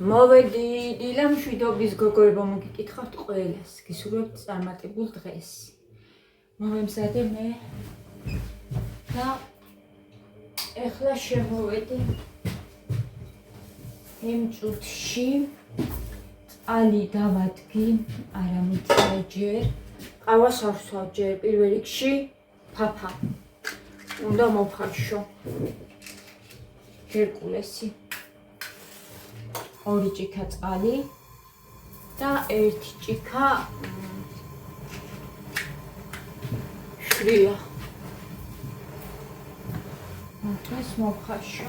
მოვედი დილამშვიდობის გოგოებო, მოგიკითხავთ ყველას, გისურვებთ წარმატებულ დღეს. მოვემზადე მე და ეხლა შემოვედი იმ წუთში ალი დავადგი, არა მიწა ჯერ, ყავას ავსვავ ჯერ, პირველ რიგში ფაფა უნდა მოვხარშო ჰერკულესი. 2 ჭიქა წყალი და 1 ჭიქა შვრია. ეს მოვხარშო.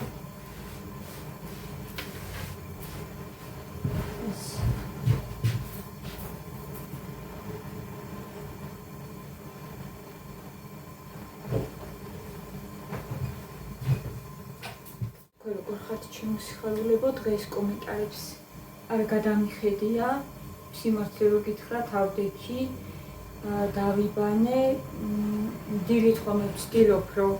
როგორ ხართ ჩემო სიხარულებო, დღეს კომენტარებს არ გადამიხედია, სიმართლე რო გითხრა, თავდექი დავიბანე, დილით ხომ ვცდილობ, რომ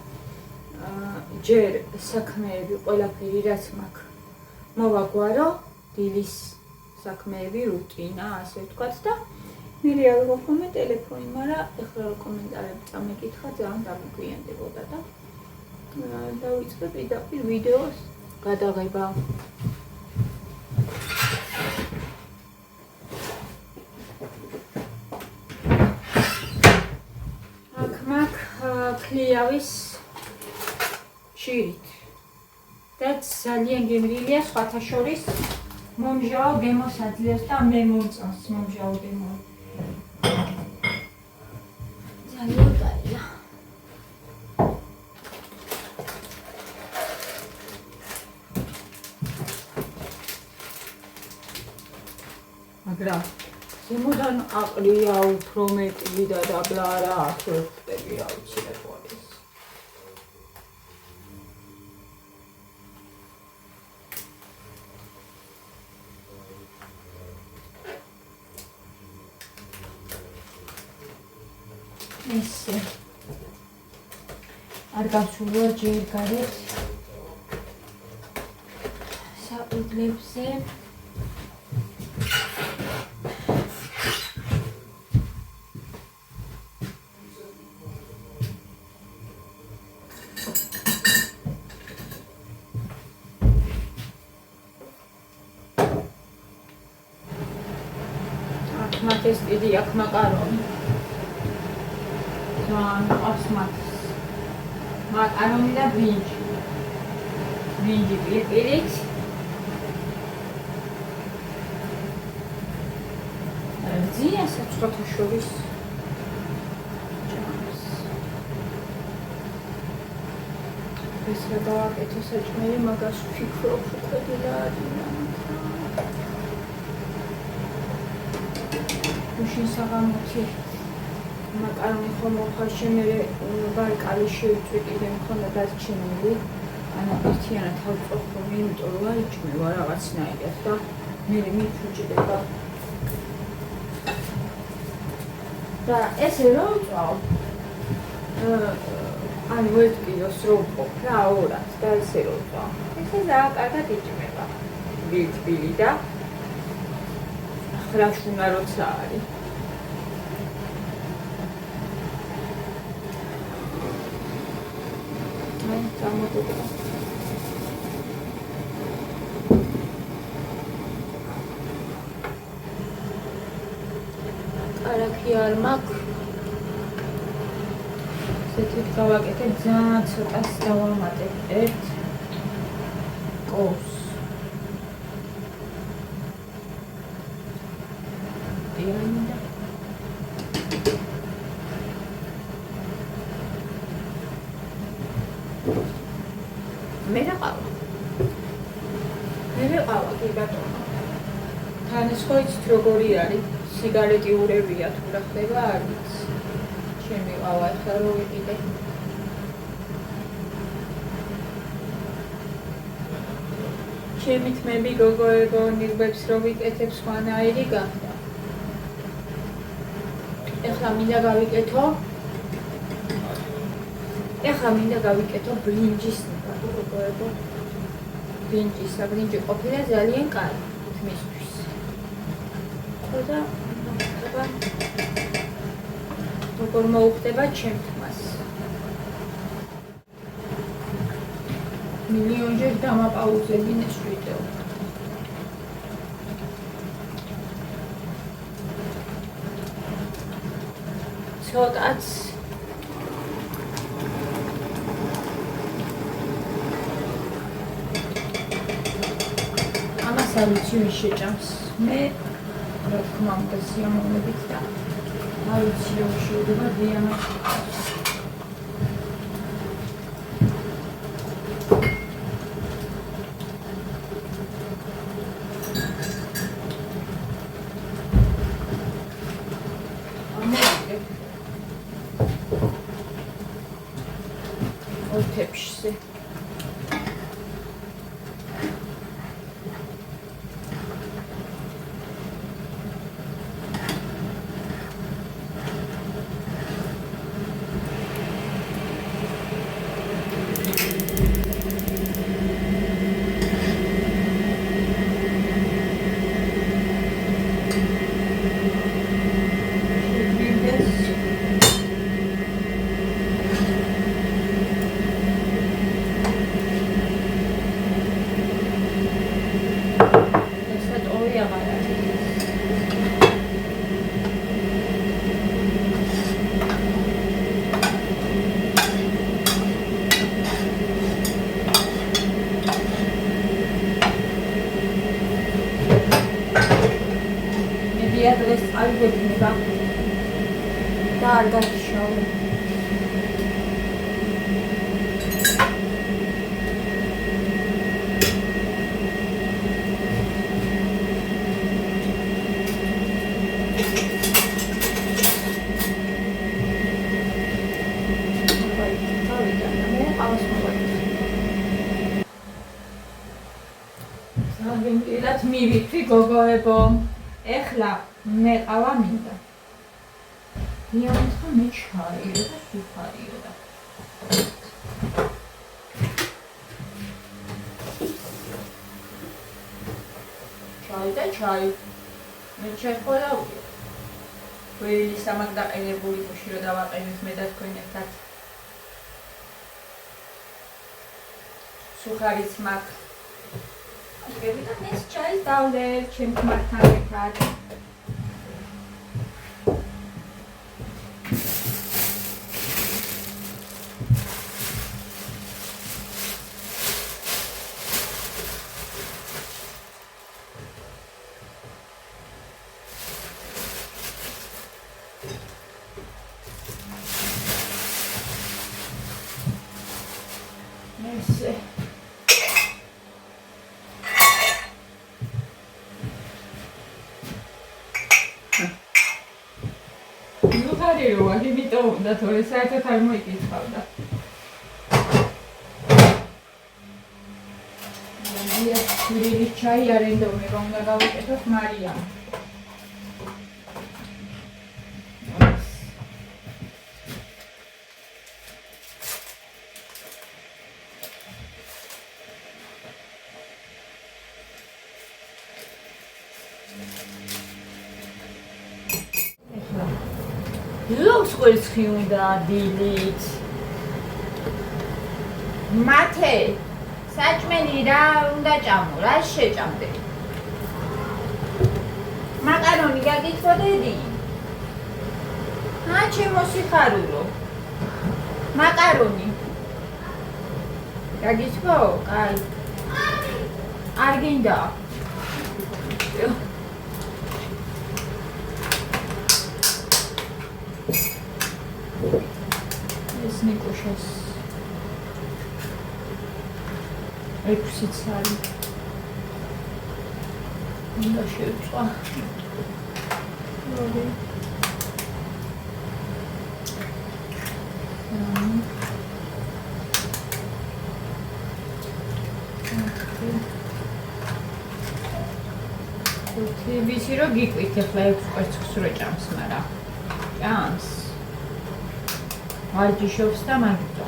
ჯერ საქმეები ყველაფერი რაც მაქვს მოვაგვარო, დილის საქმეები, რუტინა, ასე ვთქვათ და მერე ავიღო ხოლმე ტელეფონი, მაგრამ ეხლა რო კომენტარები წამეკითხა, ძალიან დამგვიანდებოდა და დავიწყე პირდაპირ ვიდეოს გადაღება. აქ მაქვს ქლიავის შირით და ძალიან გემრიელია, სხვათა შორის მომჟავო გემოს აძლევს და მე მომწონს მომჟავო გემო. ძალიან კარგია. მაგრამ ზემოდან აყრია უფრო მეტი და დაბლა არა აქვს ხტები აუცილებლად ეს. ესე არ გავსურვა ჯერ გარეთ საყიდლებზე. ეს დიდი აქ მაკარონი. ძალიან ყავს მათს. მაკარონი და ბრინჯი. ბრინჯი პირით. ძია საწყოთა შორის. ეს რა დავაკეთე საჭმელი, მაგას ვფიქრობ უკვე და გუშინ საღამოთი მაკარონი ხომ მოხარშე, მე ბარკალი შევიწვი კიდე მქონდა დარჩენილი, ანაპირთიანად ავწოხო, იმიტომ რომ აიჭმევა რაღაცნაირად და მე მიფუჭდება. და ესე რომ ვწავ, ან ვეთკილოს რო ვყოფ რა 200 და ესე რომ ვწავ, ესე ძალიან კარგად იჭმება. ბილი და ხრაშუნა როცა არის. წამოდოდა. კარაქი არ მაქვს. ესეთით გავაკეთე, ძალიან ცოტას დავამატებ 1 კოვს. მე ყავა კი ბატონო. თან ეს ხო იცით როგორი არის, სიგარეტი ურევია თუ რა ხდება არ ვიცი. ჩემი ყავა ახლა რო ვიყიდე. ჩემი თმები გოგოებო, ნირბებს რო ვიკეთებ სხვანაირი გახდა. ეხლა მინდა გავიკეთო ბრინჯის ნება, გოგოებო. ბრინჯი ყოფილა ძალიან კარგი. მისთვის. და მოხდება როგორ მოუხდება ჩემთმას. მილიონჯერ დამაპაუზებინეს ვიდეო. ცოტაც ამას არ ვიცი ვის შეჭამს. მე რა თქმა უნდა სიამოვნებით და არ ვიცი რომ შეიძლება დიანა ოთებში ეს წავიდებინება და არ გაშიშავე. საგემილად მივიწვი გოგოებო. ეხლა მე ყავა მინდა. მიანცხო მე ჩაიო და სუფარიო და. ჩაი და ჩაი. მე ჩაიხვალა უკვე. ველი სამაგ დაყენებული ხუში რომ დავაყენოთ მე და თქვენ ერთად. სუხარიც მაქვს. გებიდან ეს ჩაის დავლევ ჩემ ქმართან ერთად. ესე ვარ, იმიტომ უნდა თორე საერთოდ არ მოიკითხავდა. ეს ხვირის ჩაი არენდოვნება უნდა გავუკეთოთ მარიამ. ლოქს ყველცხი უნდა დილით. მათე საჭმელი რა უნდა ჭამო, რა შეჭამდე? მაკარონი გაგიწოდედი? ჩემო სიხარულო. მაკარონი. გაგიწო? კაი. არ გინდა. ეს ნიკუშას 6 წელი უნდა შევწვა. ვიცი რომ გიკვით ახლა 6 კვერცხს რო ჭამს, მაგრამ ჭამს. ვარჯიშობს და მაგიტო.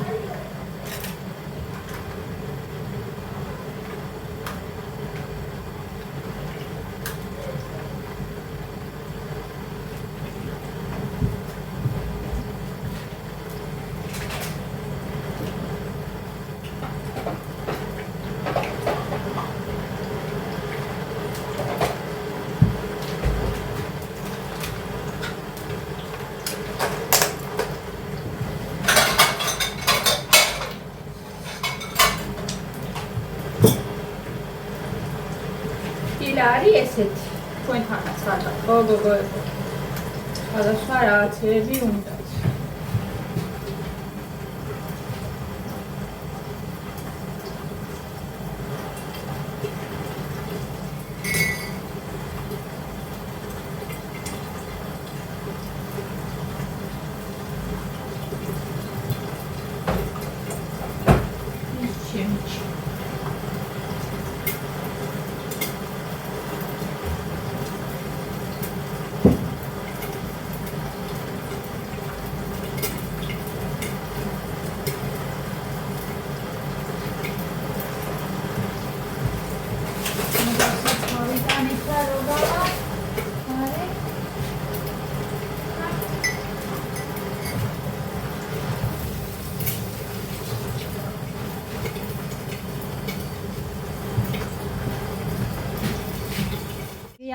დილა არის ესეთი. ჩვენთანაც ხარ. ხო, გოგოებო. სხვადასხვა რაღაცები უნდა.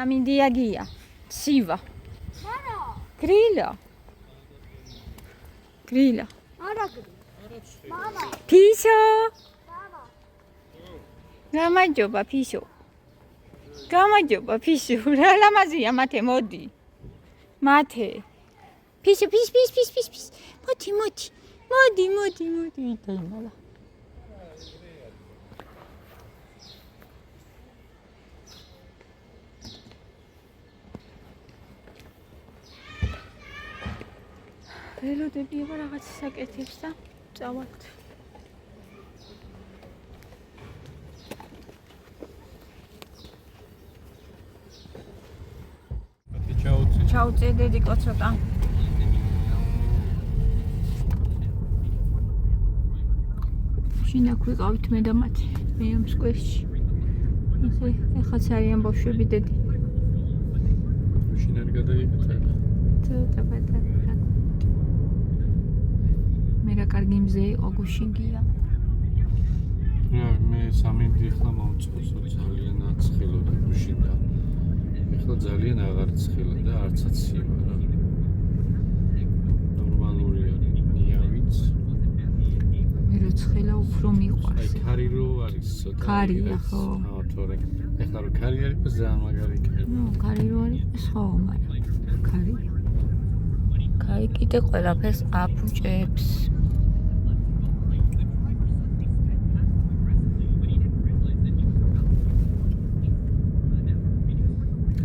Amindia Gia, Siva. Grilla. Grilla. Mama. Piso. Mama. Lama joba piso. Gama joba piso. Lama zia mate modi. Mate. Piso, pis. Moti. Modi. Itaimala. ველოდები იყო რაღაც საკეთებს და წავალთ. ჩაუწე დედიკო ცოტა. შინა ქვიყავით მე და მათი. მე ამ სკვერში. ისე ეხაც არიან ბავშვები დედი. შინა არ გადაიგეთა. ცოტა პატარა. მერა კარგი მზე იყო გუშინგია. მე სამინდი ხლა მომწონს ძალიან აცხილოდა გუშინდა. ეხლა ძალიან აღარ ცხილა და არცაც სივა რა. ნორმალური არის ნიავიც. მე რო ცხელა უფრო მიყვარს. აი ქარი რო არის ცოტა. ქარია ხო. თორე ეხლა რო ქარი არის ძალიან მაგარი იქნება. ნუ ქარი რო არის ხო, მაგრამ ქარია. ქარი კიდე ყველაფერს აფუჭებს.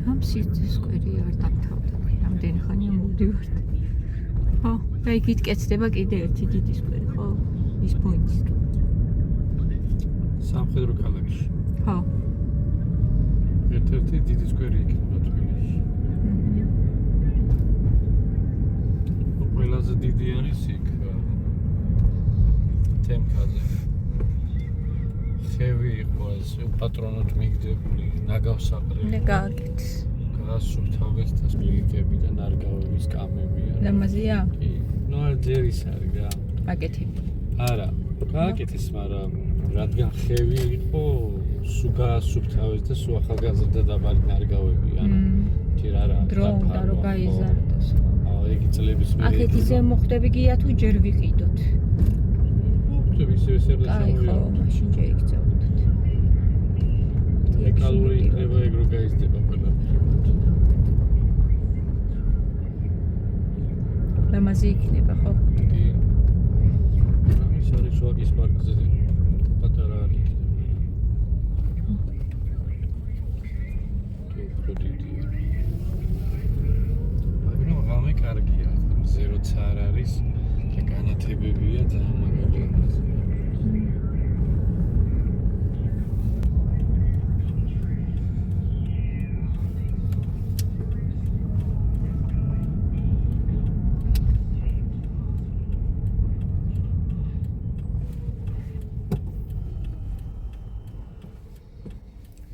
ამ სიძეს კვერი არ დამთავრდა. რამდენი ხანია მოვდივართ. ხო, და იქ იტკეცდება კიდე ერთი დიდი სკვერი, ხო? ის პოინტის. სამხედრო ქალაქში. ხო. ერთ-ერთი დიდი სკვერი იქნება თბილისში. ყველაზე დიდი არის იქ თემკაზე. ხევი იყო ეს პატრონოთ მიგდებული ნაგავსაყრელი. ნეგაგით. გასუფთავეს და სპილიკები და ნარგავების კამები. ლამაზია? კი. ნუ არ ძერის არის რა. აკეთები. არა, გააკეთეს, მაგრამ რადგან ხევი იყო, სულ გაასუფთავეს და სულ ახალგაზრდა დაბალი ნარგავები, ანუ თირ არა. დრო უნდა რომ გაიზარდოს. იგი წლების მერე. აქეთ ისე მოხდები გია თუ ჯერ ვიყიდოთ. მოხდები ისე და აი ხო, მაშინ ჯერ იქცევდით. ეკალური იქნება ეგ რო გაიზრდება ყველაფერი. ლამაზი იქნება ხო? კი. ის არის შუაკის პარკზე პატარა არის. მე კარგია, ზეროც არ არის და განათებებია ძალიან მაგარია.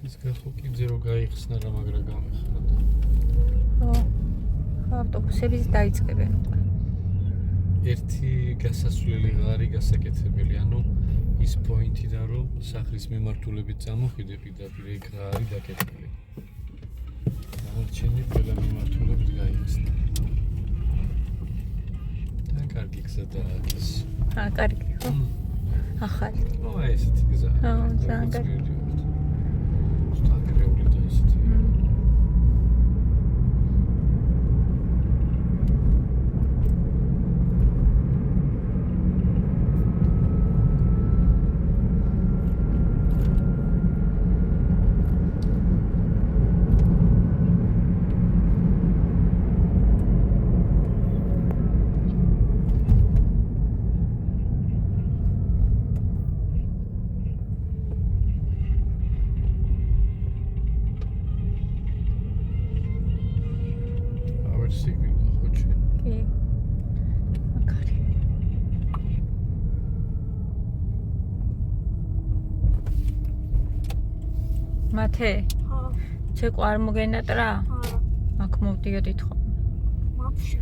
ის გახო კიდე რო გაიხსნა რა მაგრა გამეხარა. ხო. ავტობუსების დაიწყებენ უკვე. ერთი გასასვლელი ღარი გასაკეთებელი, ანუ ის პოინტიდან რომ სახლის მიმართულებით წამოხვიდე პირდაპირ ეგ ღარი დაკეთებული. ამერჩენი ყველა მიმართულებით გაიხსნა. და კარგი გზა დააკეს. კარგი ხო? ახალი. აი ესეთი გზა. ძალიან კარგი. სტანგრეული და ესეთი. სიკვდილა ხო ჩვენ. კი. მაგარი. მათე, ხო. ცეკვა არ მოგენატრა? არა. აქ მოვდიოდით ხოლმე. მაფშე.